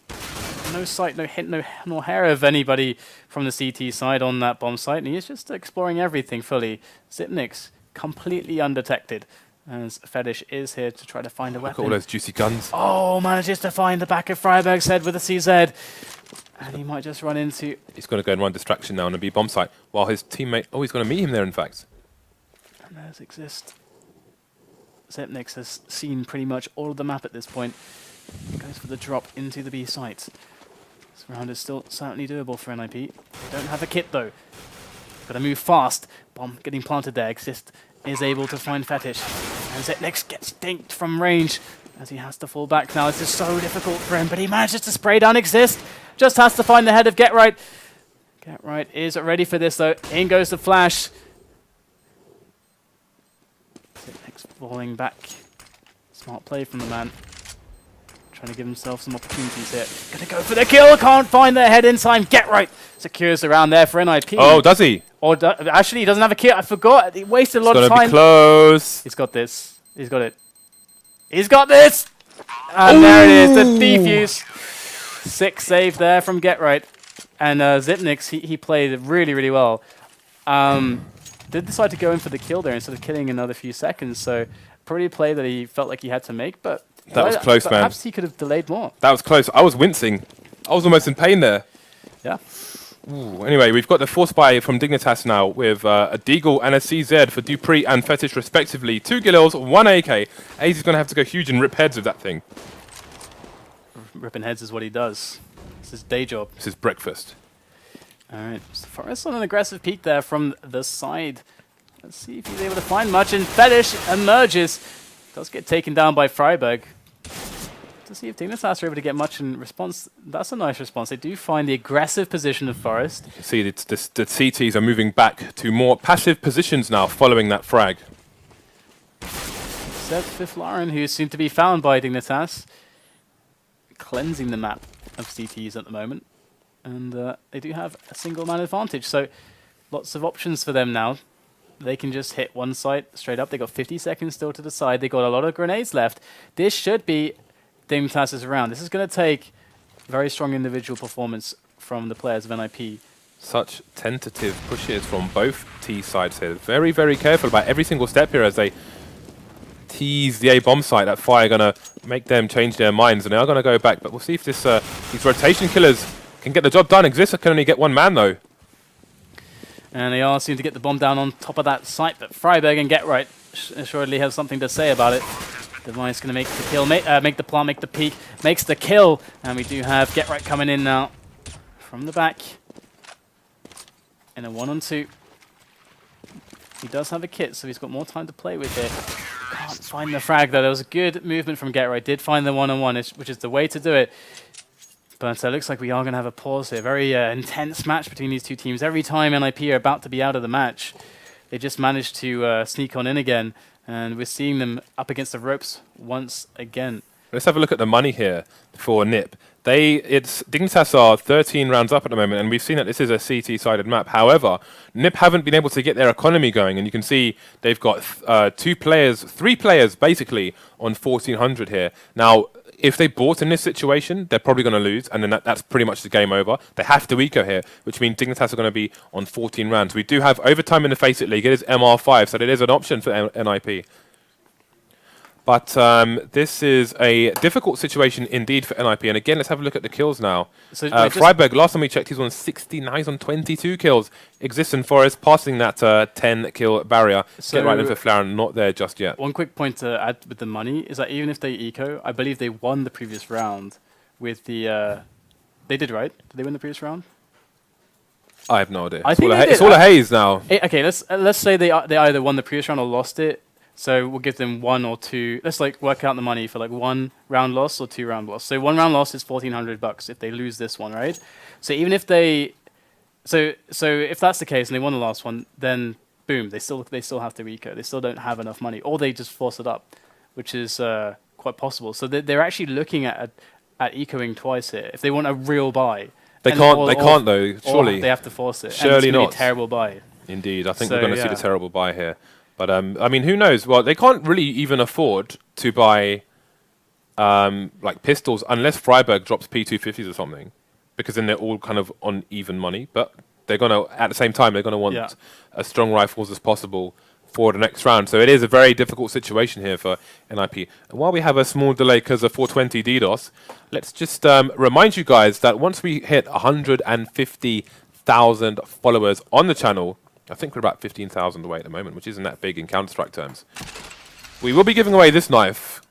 no sight, no hint, no hair of anybody from the CT side on that bomb site, and he is just exploring everything fully. Xyp9x completely undetected, as FeTiSh is here to try to find a weapon. Look at all those juicy guns. Oh, manages to find the back of Friberg's head with a CZ. And he might just run into... He's going to go and run distraction now on the B bomb site, while his teammate... Oh, he's going to meet him there, in fact. And there's Xizt. Xyp9x has seen pretty much all of the map at this point. He goes for the drop into the B site. This round is still certainly doable for NIP. They don't have a kit, though. Got to move fast. Bomb getting planted there. Xizt is able to find FeTiSh. And Xyp9x gets dinked from range, as he has to fall back now. This is so difficult for him, but he manages to spray down Xizt. Just has to find the head of Get Right. Get Right is ready for this, though. In goes the flash. Xyp9x falling back. Smart play from the man. Trying to give himself some opportunities here. Gonna go for the kill. Can't find the head in time. Get Right secures around there for NIP. Oh, does he? Or actually, he doesn't have a kit. I forgot. He wasted a lot of time. It's gonna be close. He's got this. He's got it. He's got this! And there it is, the defuse. 6 save there from Get Right. And Xyp9x, he played really, really well. Did decide to go in for the kill there instead of killing another few seconds. So, probably a play that he felt like he had to make, but... That was close, man. Perhaps he could have delayed more. That was close. I was wincing. I was almost in pain there. Yeah. Ooh, anyway, we've got the 4 spy from Dignitas now with a Deagle and a CZ for dupreeh and FeTiSh respectively. 2 Gilils, 1 AK. aizy's going to have to go huge and rip heads with that thing. Ripping heads is what he does. It's his day job. This is breakfast. Alright, so Forest on an aggressive peek there from the side. Let's see if he's able to find much, and FeTiSh emerges. Does get taken down by Friberg. To see if Dignitas are able to get much in response. That's a nice response. They do find the aggressive position of Forest. You see, the CTs are moving back to more passive positions now following that frag. Except Fifflaren, who seemed to be found by Dignitas. Cleansing the map of CTs at the moment. And they do have a single man advantage, so lots of options for them now. They can just hit one side straight up. They got 50 seconds still to decide. They got a lot of grenades left. This should be Dignitas' round. This is going to take very strong individual performance from the players of NIP. Such tentative pushes from both T sides here. Very, very careful about every single step here as they tease the A bomb site. That fire going to make them change their minds, and they are going to go back. But we'll see if this these rotation killers can get the job done. Xizt can only get one man though. And they are soon to get the bomb down on top of that site, but Friberg and GetRight assuredly have something to say about it. Device going to make the kill, make the plant, make the peek, makes the kill, and we do have GetRight coming in now from the back in a 1-on-2. He does have a kit, so he's got more time to play with here. Can't find the frag though. There was a good movement from GetRight. Did find the 1-on-1, which is the way to do it. But it looks like we are going to have a pause here. Very intense match between these two teams. Every time NIP are about to be out of the match, they just managed to sneak on in again. And we're seeing them up against the ropes once again. Let's have a look at the money here for NIP. Dignitas are 13 rounds up at the moment, and we've seen that this is a CT-sided map. However, NIP haven't been able to get their economy going, and you can see they've got three players basically on 1400 here. Now, if they bought in this situation, they're probably going to lose, and then that's pretty much the game over. They have to eco here, which means Dignitas are going to be on 14 rounds. We do have overtime in the FACEIT League. It is MR5, so it is an option for NIP. But this is a difficult situation indeed for NIP. And again, let's have a look at the kills now. So Friberg, last time we checked, he's on 69, he's on 22 kills. Xizt and Forest passing that 10-kill barrier. So GetRight and Fifflaren not there just yet. One quick point to add with the money is that even if they eco, I believe they won the previous round with the... they did, right? Did they win the previous round? I have no idea. It's all a haze now. Okay, let's say they either won the previous round or lost it. So we'll give them 1 or 2. Let's like work out the money for like 1 round loss or 2 round loss. So 1 round loss is $1,400 if they lose this one, right? So even if they, so if that's the case and they won the last one, then boom, they still have to eco. They still don't have enough money, or they just force it up, which is quite possible. So they're actually looking at ecoing twice here if they want a real buy. They can't though. Surely they have to force it. Surely and it's not. Be a terrible buy. Indeed, I think we're going to see the terrible buy here. But, I mean, who knows? Well, they can't really even afford to buy, like, pistols unless Friberg drops P250s or something, because then they're all kind of on even money. But they're going to, at the same time, they're going to want as strong rifles as possible for the next round. So it is a very difficult situation here for NIP. And while we have a small delay because of 420 DDoS, let's just remind you guys that once we hit 150,000 followers on the channel, I think we're about 15,000 away at the moment, which isn't that big in Counter-Strike terms. We will be giving away this knife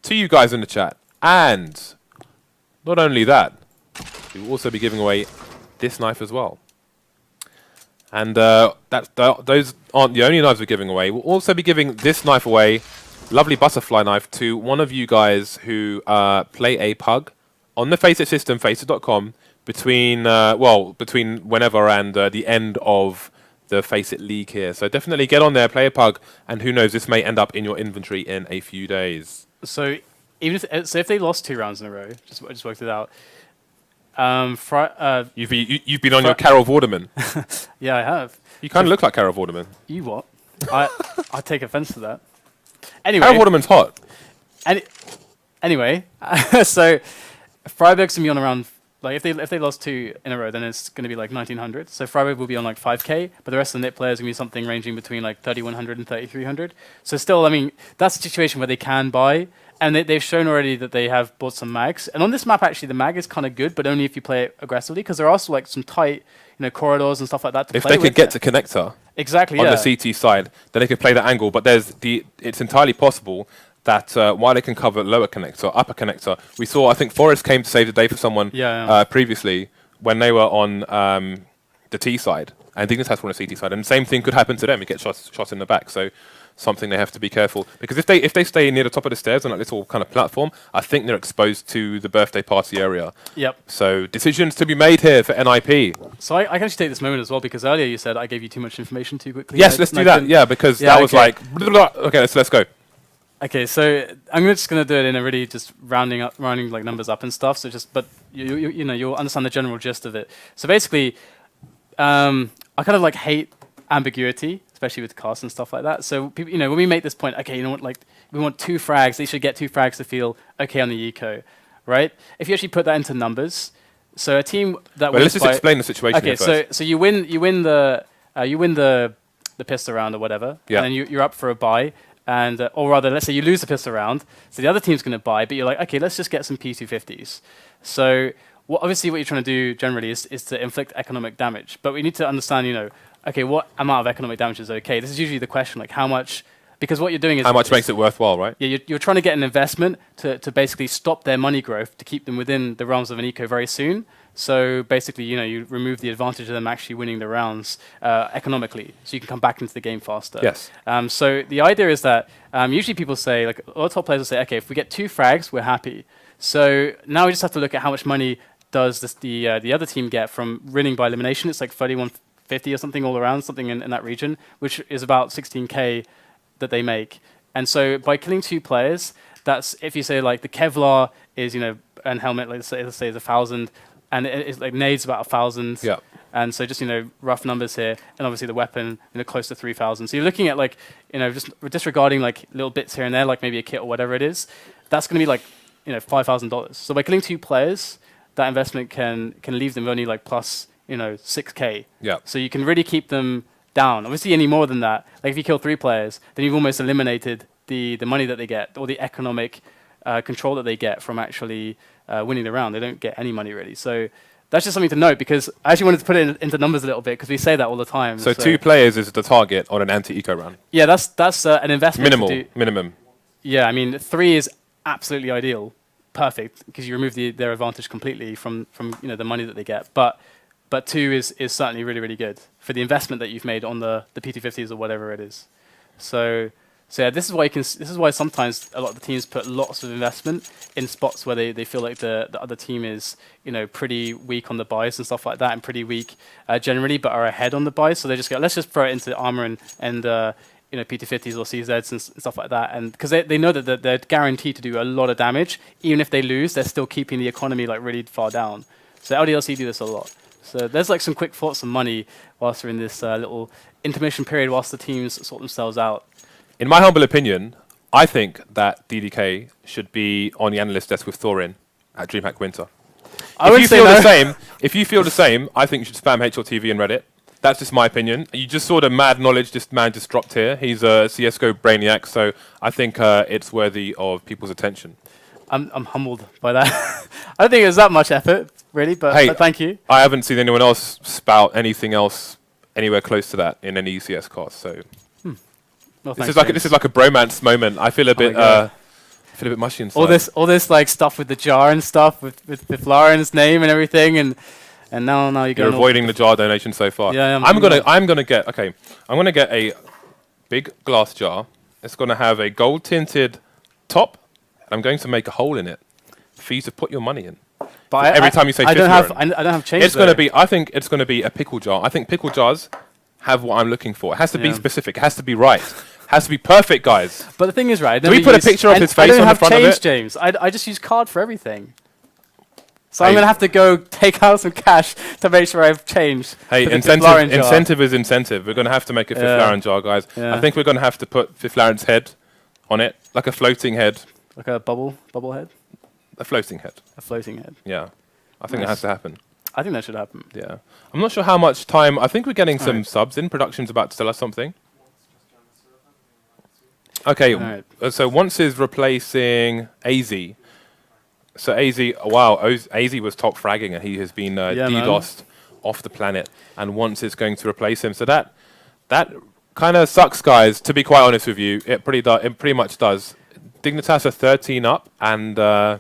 to you guys in the chat. And not only that, we will also be giving away this knife as well. And those aren't the only knives we're giving away. We'll also be giving this knife away, lovely butterfly knife, to one of you guys who play a pug on the FACEIT system, FACEIT.com, between whenever and the end of the FACEIT League here. So definitely get on there, play a pug, and who knows, this may end up in your inventory in a few days. So even if they lost 2 rounds in a row, I just worked it out. You've been on your Carol Vorderman. Yeah, I have. You kind of look like Carol Vorderman. You what? I take offense to that. Anyway, Carol Vorderman's hot. Anyway, so Friberg's gonna be on around. Like if they lost 2 in a row, then it's going to be like 1,900. So Friberg will be on like 5k, but the rest of the NIP players are going to be something ranging between like 3,100 and 3,300. So still, I mean, that's a situation where they can buy, and they've shown already that they have bought some mags. And on this map, actually, the mag is kind of good, but only if you play it aggressively, because there are also like some tight, corridors and stuff like that to play with. If they could get to connector, exactly, on the CT side, then they could play that angle. But it's entirely possible that while they can cover lower connector, upper connector, we saw, I think Forest came to save the day for someone previously when they were on the T side, and Dignitas were on the CT side, and the same thing could happen to them. You get shot in the back, so something they have to be careful, because if they stay near the top of the stairs on that little kind of platform, I think they're exposed to the birthday party area. Yep. So decisions to be made here for NIP. So I can actually take this moment as well, because earlier you said I gave you too much information too quickly. Yes, let's do that. Yeah, because that was like, okay, let's go. Okay, so I'm just gonna do it in a really just rounding like numbers up and stuff. So but you know, you'll understand the general gist of it. So basically, I kind of like hate ambiguity, especially with casts and stuff like that. So people, you know, when we make this point, okay, you know what, like we want 2 frags. They should get 2 frags to feel okay on the eco, right? If you actually put that into numbers, so a team that let's just explain the situation. Okay, so you win the pistol round or whatever, and then you're up for a buy. And, or rather, let's say you lose the pistol round, so the other team's going to buy, but you're like, okay, let's just get some P250s. So obviously what you're trying to do generally is to inflict economic damage. But we need to understand, you know, okay, what amount of economic damage is okay? This is usually the question, like how much, because what you're doing is... How much makes it worthwhile, right? Yeah, you're trying to get an investment to basically stop their money growth, to keep them within the realms of an eco very soon. So basically, you know, you remove the advantage of them actually winning the rounds economically, so you can come back into the game faster. Yes. So the idea is that usually people say, like a lot of top players will say, okay, if we get 2 frags, we're happy. So now we just have to look at how much money does the other team get from winning by elimination. It's like 3150 or something all around, something in that region, which is about 16k that they make. And so by killing 2 players, that's if you say like the Kevlar is, you know, and helmet, let's say is 1,000. And it's like nades about 1,000. Yeah. And so just, you know, rough numbers here. And obviously the weapon, you know, close to 3,000. So you're looking at like, you know, just disregarding like little bits here and there, like maybe a kit or whatever it is. That's going to be like, you know, $5,000. So by killing 2 players, that investment can leave them only like plus, you know, 6k. Yeah. So you can really keep them down. Obviously any more than that, like if you kill 3 players, then you've almost eliminated the money that they get or the economic control that they get from actually winning the round. They don't get any money really. So that's just something to note, because I actually wanted to put it into numbers a little bit, because we say that all the time. So 2 players is the target on an anti-eco round? Yeah, that's an investment. Minimum. Yeah, I mean 3 is absolutely ideal, perfect, because you remove their advantage completely from you know the money that they get. But 2 is certainly really, really good for the investment that you've made on the PT50s or whatever it is. So yeah, this is why this is why sometimes a lot of the teams put lots of investment in spots where they feel like the other team is, you know, pretty weak on the buys and stuff like that, and pretty weak generally, but are ahead on the buys. So they just go, let's just throw it into armor and you know, PT50s or CZs and stuff like that, and because they know that they're guaranteed to do a lot of damage, even if they lose, they're still keeping the economy like really far down. So LDLC do this a lot. So there's like some quick thoughts on money whilst we're in this little intermission period whilst the teams sort themselves out. In my humble opinion, I think that DDK should be on the analyst desk with Thorin at DreamHack Winter. If you feel the same, I think you should spam HLTV and Reddit. That's just my opinion. You just saw the mad knowledge this man just dropped here. He's a CSGO brainiac, so I think it's worthy of people's attention. I'm humbled by that. I don't think it was that much effort, really, but thank you. I haven't seen anyone else spout anything else anywhere close to that in any CS cast, so... Well, this is like a bromance moment. I feel a bit mushy inside. All this like stuff with the jar and stuff with Fifflaren's name and everything, and now you're avoiding the jar donation so far. Yeah, I'm gonna get a big glass jar. It's gonna have a gold tinted top, and I'm going to make a hole in it for you to put your money in. But every time you say I don't have change. It's gonna be. I think it's gonna be a pickle jar. I think pickle jars have what I'm looking for. It has to be specific. It has to be right. It has to be perfect, guys. But the thing is, right? Do we put a picture of his face on the front of it? I don't have change, James. I just use card for everything. So I'm going to have to go take out some cash to make sure I've changed. Hey, incentive is incentive. We're going to have to make a Fifflaren jar, guys. Yeah. I think we're going to have to put Fifflaren's head on it, like a floating head. Like a bubble head? A floating head. A floating head. Yeah. I think that has to happen. I think that should happen. Yeah. I'm not sure how much time. I think we're getting some subs in. Production's about to tell us something. Okay. So wantz is replacing aizy. So aizy, wow, aizy was top fragging and he has been DDoSed off the planet, and wantz is going to replace him. So that kind of sucks, guys, to be quite honest with you. It pretty much does. Dignitas are 13 up, and I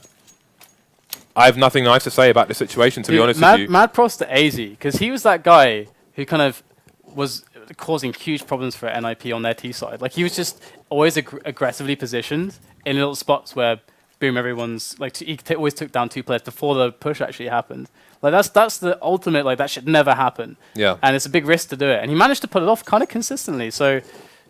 have nothing nice to say about the situation, to be honest with you. Mad props to aizy, because he was that guy who kind of was causing huge problems for NIP on their T side. Like, he was just always aggressively positioned in little spots where, boom, everyone's like, he always took down 2 players before the push actually happened. Like, that's the ultimate, like, that should never happen. Yeah. And it's a big risk to do it. And he managed to pull it off kind of consistently. So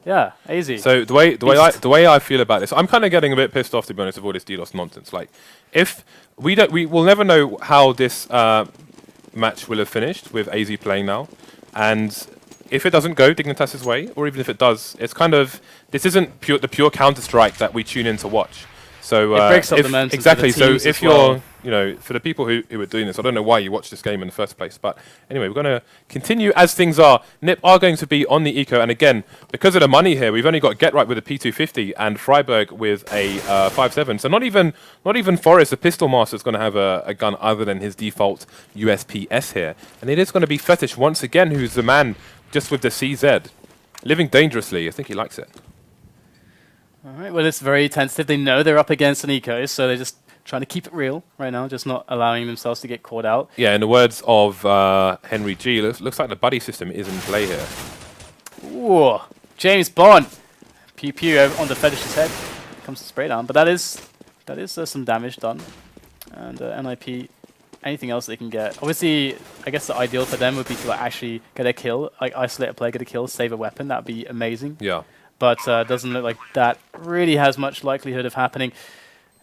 Yeah, aizy. So the way I feel about this, I'm kind of getting a bit pissed off, to be honest, with all this DDoS nonsense. Like, if we will never know how this match will have finished with aizy playing now, and if it doesn't go Dignitas' way, or even if it does, it's kind of, this isn't the pure Counter-Strike that we tune in to watch. So it breaks up the momentum. Exactly. For the teams so if you're, you know, for the people who are doing this, I don't know why you watch this game in the first place. But anyway, we're going to continue as things are. Nip are going to be on the eco, and again, because of the money here, we've only got Get Right with a P250 and Friberg with a 5.7. So not even Forrest, the pistol master, is going to have a gun other than his default USPS here, and it is going to be FeTiSh once again, who's the man just with the CZ, living dangerously. I think he likes it. all right, well, it's very tentative. They know they're up against an eco, so they're just trying to keep it real right now, just not allowing themselves to get caught out. Yeah, in the words of Henry G, looks like the buddy system is in play here. Ooh, James Bond. Pew pew on the FeTish's head. Comes to spray down, but that is some damage done. And NIP, anything else they can get. Obviously, I guess the ideal for them would be to like, actually get a kill, like isolate a player, get a kill, save a weapon. That would be amazing. Yeah. But doesn't look like that really has much likelihood of happening.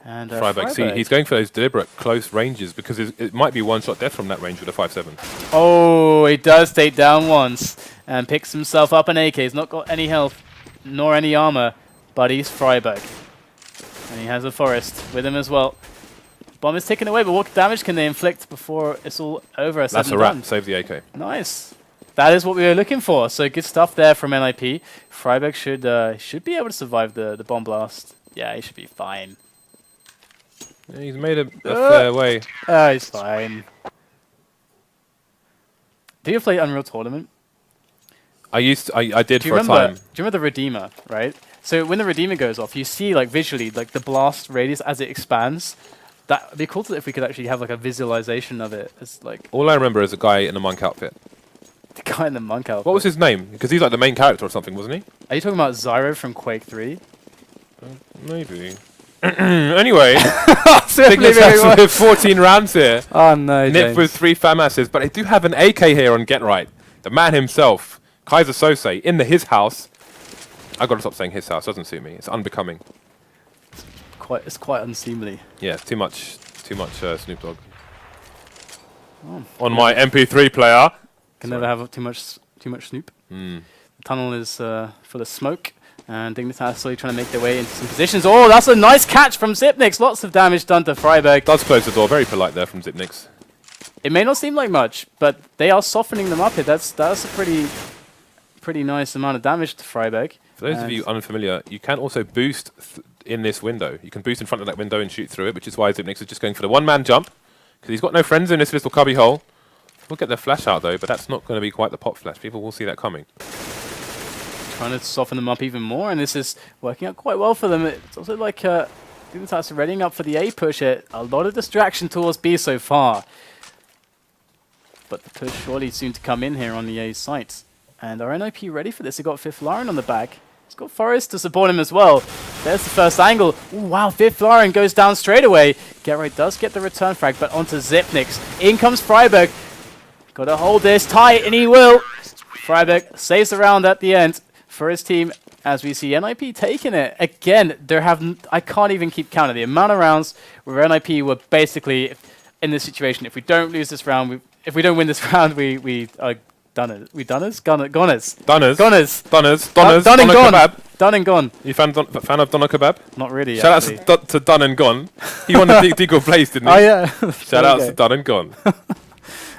And Friberg, see, he's going for those deliberate close ranges because it might be one-shot death from that range with a 5.7. Oh, he does take down once and picks himself up an AK. He's not got any health nor any armor, but he's Friberg. And he has a Forest with him as well. Bomb is taken away, but what damage can they inflict before it's all over? That's a wrap. Save the AK. Nice. That is what we were looking for. So good stuff there from NIP. Friberg should be able to survive the bomb blast. Yeah, he should be fine. Yeah, he's made a fair way. Oh, he's fine. Do you play Unreal Tournament? I did for a time. Do you remember the Redeemer, right? So when the Redeemer goes off, you see like visually like the blast radius as it expands. That'd be cool if we could actually have like a visualization of it. It's like all I remember is a guy in a monk outfit. The guy in the monk outfit. What was his name? Because he's like the main character or something, wasn't he? Are you talking about Zyro from Quake 3? Maybe. Anyway, Dignitas with 14 rounds here. Oh no, Nip James. with 3 FAMASs, but they do have an AK here on Get Right. The man himself, Kaiser Sose, in his house. I gotta stop saying his house. Doesn't suit me. It's unbecoming. It's quite unseemly. Yeah, too much Snoop Dogg. Oh, on my MP3 player. Can never have too much Snoop. The tunnel is full of smoke, and Dignitas slowly trying to make their way into some positions. Oh, that's a nice catch from Xyp9x. Lots of damage done to Friberg. Does close the door. Very polite there from Xyp9x. It may not seem like much, but they are softening them up here. That's a pretty nice amount of damage to Friberg. For those of you unfamiliar, you can also boost in this window. You can boost in front of that window and shoot through it, which is why Xyp9x is just going for the one-man jump, because he's got no friends in this little cubby hole. We'll get the flash out though, but that's not going to be quite the pop flash. People will see that coming. Trying to soften them up even more, and this is working out quite well for them. It's also like Dignitas are readying up for the A push here. A lot of distraction towards B so far. But the push surely soon to come in here on the A site. And are NIP ready for this? They've got Fifflaren on the back. He's got Forrest to support him as well. There's the first angle. Ooh, wow, Fifflaren goes down straight away. Get Right does get the return frag, but onto Xyp9x. In comes Friberg. Got to hold this tight, and he will. Friberg saves the round at the end for his team, as we see NIP taking it. Again, I can't even keep count of the amount of rounds where NIP were basically in this situation. If we don't lose this round, if we don't win this round, we are done. We Dunners? Goners. Dunners. Done and gone. Kebab. Done and gone. You fan of Doner Kebab? Not really, Shout out to Done and Gone. He won the Deagle place, didn't he? Oh, yeah. Shout out to Done and Gone.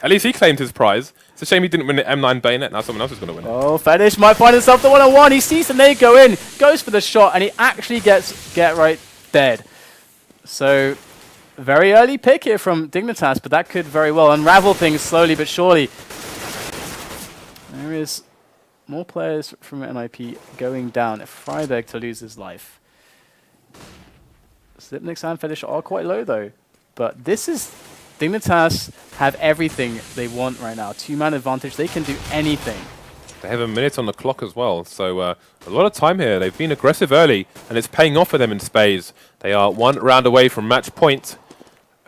At least he claimed his prize. It's a shame he didn't win the M9 Bayonet. Now someone else is going to win it. Oh, FeTiSh might find himself the one-on-one. He sees the nade go in, goes for the shot, and he actually gets Get Right dead. So, very early pick here from Dignitas, but that could very well unravel things slowly but surely. There is more players from NIP going down. Friberg to lose his life. Xyp9x and FeTiSh are quite low though, but this is... Dignitas have everything they want right now. 2-man advantage. They can do anything. They have a minute on the clock as well, so a lot of time here. They've been aggressive early, and it's paying off for them in spades. They are 1 round away from match point.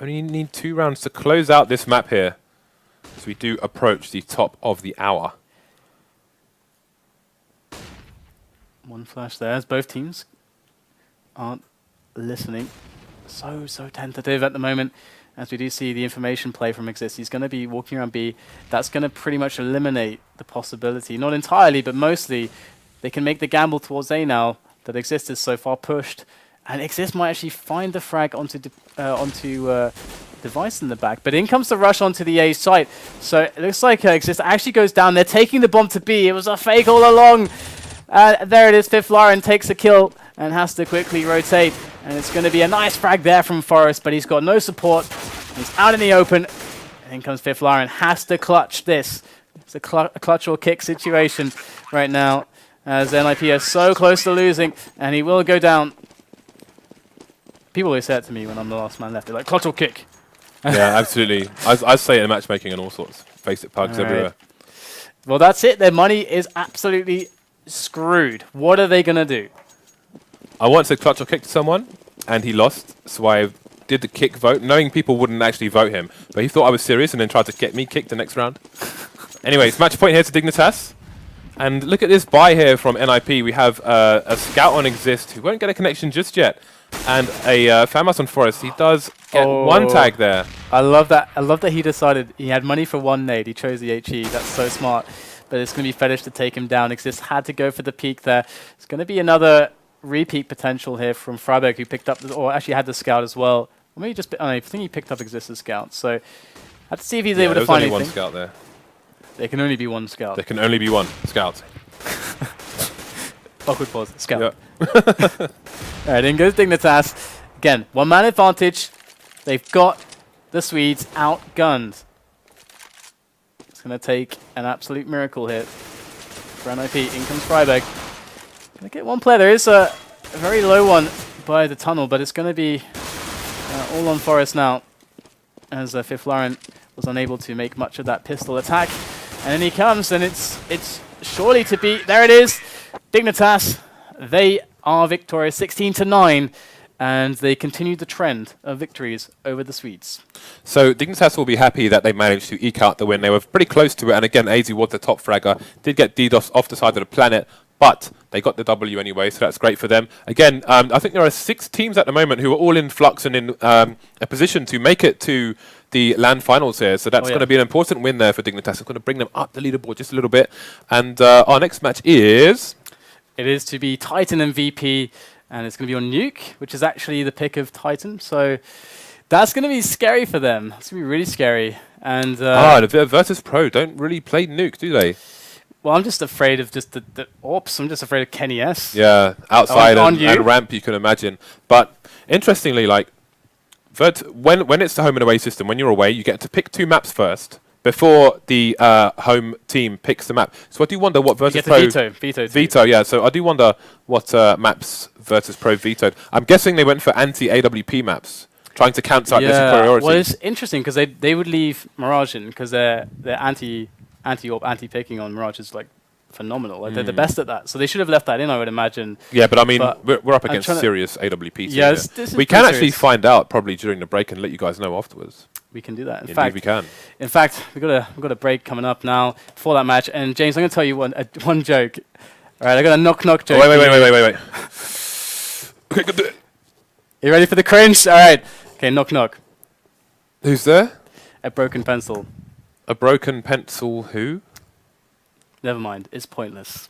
Only need 2 rounds to close out this map here, as we do approach the top of the hour. One flash there as both teams aren't listening. So tentative at the moment. As we do see the information play from Xizt, he's going to be walking around B. That's going to pretty much eliminate the possibility, not entirely, but mostly, they can make the gamble towards A now that Xizt is so far pushed. And Xizt might actually find the frag onto device in the back. But in comes the rush onto the A site. So it looks like Xizt actually goes down. They're taking the bomb to B. It was a fake all along. There it is. Fifflaren takes a kill and has to quickly rotate. And it's going to be a nice frag there from Forest, but he's got no support. He's out in the open. And in comes Fifflaren. Has to clutch this. It's a clutch or kick situation right now, as NIP is so close to losing, and he will go down. People always say it to me when I'm the last man left. They're like, clutch or kick. Yeah, absolutely. I say it in matchmaking and all sorts. FACEIT pugs everywhere. Well, that's it. Their money is absolutely screwed. What are they going to do? I once said clutch or kick to someone, and he lost, so I did the kick vote, knowing people wouldn't actually vote him. But he thought I was serious and then tried to get me kicked the next round. Anyways, match point here to Dignitas. And look at this buy here from NIP. We have a scout on Xizt who won't get a connection just yet. And a FAMAS on Forest. He does get one tag there. I love that. I love that he decided he had money for one nade. He chose the HE. That's so smart. But it's going to be FeTiSh to take him down. Xizt had to go for the peak there. It's going to be another repeat potential here from Friberg, who picked up, or actually had the scout as well. Or maybe just, I think he picked up Xist's scout. So let's see if he's able to find anything. There was only one scout there. There can only be one scout. There can only be one scout. Awkward pause. Scout. Yep. Alright, in goes Dignitas. Again, one-man advantage. They've got the Swedes outgunned. It's going to take an absolute miracle here for NIP. In comes Friberg. Going to get one player. There is a very low one by the tunnel, but it's going to be all on Forest now, as Fifflaren was unable to make much of that pistol attack. And then he comes, and it's surely to be. There it is. Dignitas, they are victorious 16-9, and they continue the trend of victories over the Swedes. So Dignitas will be happy that they managed to eke out the win. They were pretty close to it, and again, aizy was the top fragger. Did get DDoS off the side of the planet, but they got the W anyway, so that's great for them. Again, I think there are 6 teams at the moment who are all in flux and in a position to make it to the LAN finals here, so that's going to be an important win there for Dignitas. It's going to bring them up the leaderboard just a little bit. And our next match is... It is to be Titan and VP, and it's going to be on Nuke, which is actually the pick of Titan. So that's going to be scary for them. It's going to be really scary. And the Virtus.pro don't really play Nuke, do they? Well, I'm just afraid of just the AWPs. I'm just afraid of Kenny S. Yeah, outside and ramp, you can imagine. But interestingly, like, when it's the home and away system, when you're away, you get to pick 2 maps first before the home team picks the map. So I do wonder what Virtus.pro... Veto, yeah. So I do wonder what maps Virtus.pro vetoed. I'm guessing they went for anti-AWP maps, trying to cancel out their superiority. Well, it's interesting, because they would leave Mirage in, because they're anti-AWP, anti-picking on Mirage is, like, phenomenal. Like, they're the best at that. So they should have left that in, I would imagine. Yeah, but I mean, we're up against serious AWP teams. Yeah, we can actually find out probably during the break and let you guys know afterwards. We can do that. Indeed, we can. In fact, we've got a break coming up now for that match. And James, I'm going to tell you one joke. All right, I got a knock joke. Oh, wait. Okay, good. You ready for the cringe? All right. Okay, knock. Who's there? A broken pencil. A broken pencil who? Never mind. It's pointless.